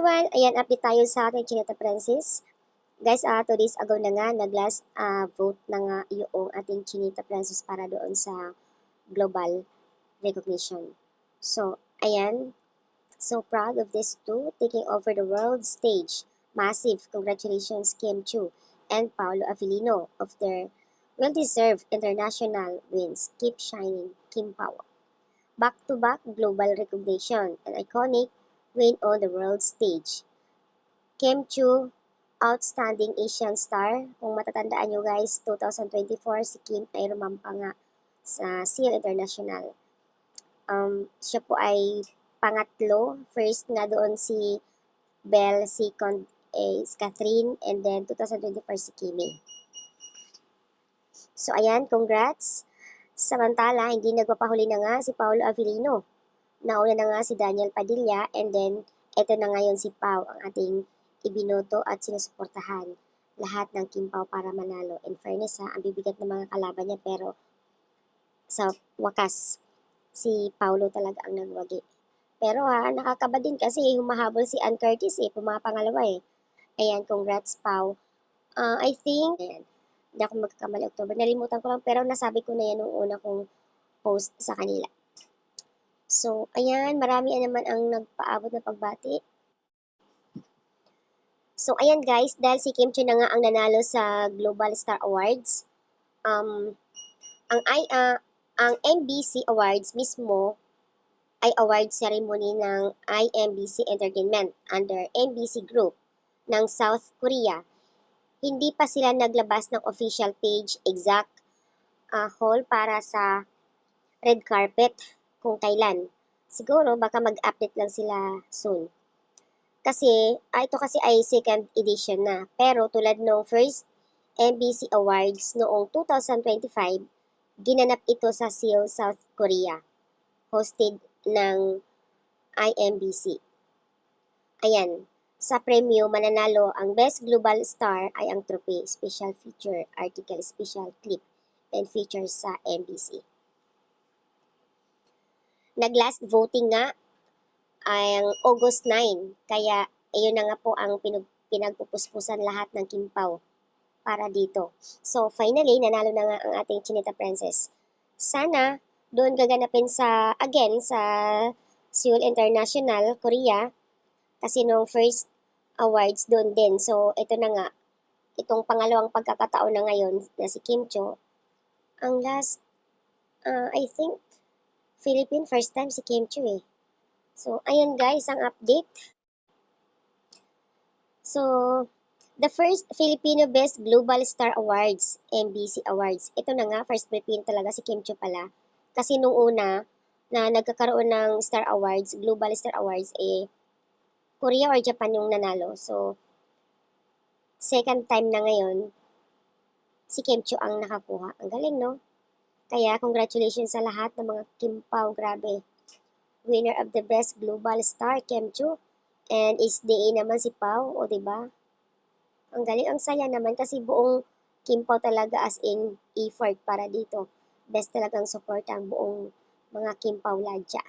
everyone! Ayan, update tayo sa ating Chinita Princess. Guys, 2 days ago na nga, nag-last vote na nga yung ating Chinita Princess para doon sa global recognition. So, ayan, so proud of these two taking over the world stage. Massive congratulations Kim Chiu and Paolo Avellino of their well-deserved international wins. Keep shining, Kim Pao. Back-to-back global recognition, an iconic win on the world stage. Kim Chiu, outstanding Asian star. Kung matatandaan nyo guys, 2024 si Kim ay rumampa nga sa Seoul International. Siya po ay pangatlo. First nga doon si Belle, second is Catherine, and then 2024 si Kimi. So ayan, congrats. Samantala, hindi nagpapahuli na nga si Paolo Avellino. Nauna na nga si Daniel Padilla, and then eto na ngayon si Pao ang ating ibinoto at sinusuportahan lahat ng Kim Pao para manalo. In fairness ha, ang bibigat ng mga kalaban niya pero sa wakas, si Paulo talaga ang nagwagi. Pero ha, nakakaba din kasi humahabol si Ann Curtis pumapangalawa Ayan, congrats Pao. I think, ayan, hindi ako magkakamali October. Nalimutan ko lang pero nasabi ko na yan nung una kong post sa kanila. So, ayan, marami naman ang nagpaabot na pagbati. So, ayan guys, dahil si Kim Chiu na nga ang nanalo sa Global Star Awards, ang MBC Awards mismo ay award ceremony ng IMBC Entertainment under MBC Group ng South Korea. Hindi pa sila naglabas ng official page exact hall para sa red carpet kung kailan. Siguro baka mag-update lang sila soon. Kasi, ito kasi ay second edition na. Pero tulad ng first MBC Awards noong 2025, ginanap ito sa Seoul, South Korea. Hosted ng IMBC. Ayan, sa premyo mananalo ang Best Global Star ay ang trophy, special feature, article, special clip, and features sa MBC. Nag-last voting nga ay August 9, kaya ayun na nga po ang pinagpupuspusan lahat ng Kim Pao para dito. So finally, nanalo na nga ang ating Chinita Princess. Sana doon gaganapin sa Seoul International, Korea, kasi nung first awards doon din. So ito na nga, itong pangalawang pagkakataon na ngayon na si Kim Chiu. Ang last, I think, Philippine first time si Kim Chiu So, ayan guys, ang update. So, the first Filipino Best Global Star Awards, MBC Awards. Ito na nga, first Filipino talaga si Kim Chiu pala. Kasi nung una, na nagkakaroon ng Star Awards, Global Star Awards, Korea or Japan yung nanalo. So, second time na ngayon, si Kim Chiu ang nakakuha. Ang galing, no? Kaya, congratulations sa lahat ng mga Kim Pao, grabe. Winner of the Best Global Star, Kim Chiu. And HDA naman si Pao, o diba? Ang galing, ang saya naman kasi buong Kim Pao talaga as in effort para dito. Best talagang support ang buong mga Kim Pao Ladya.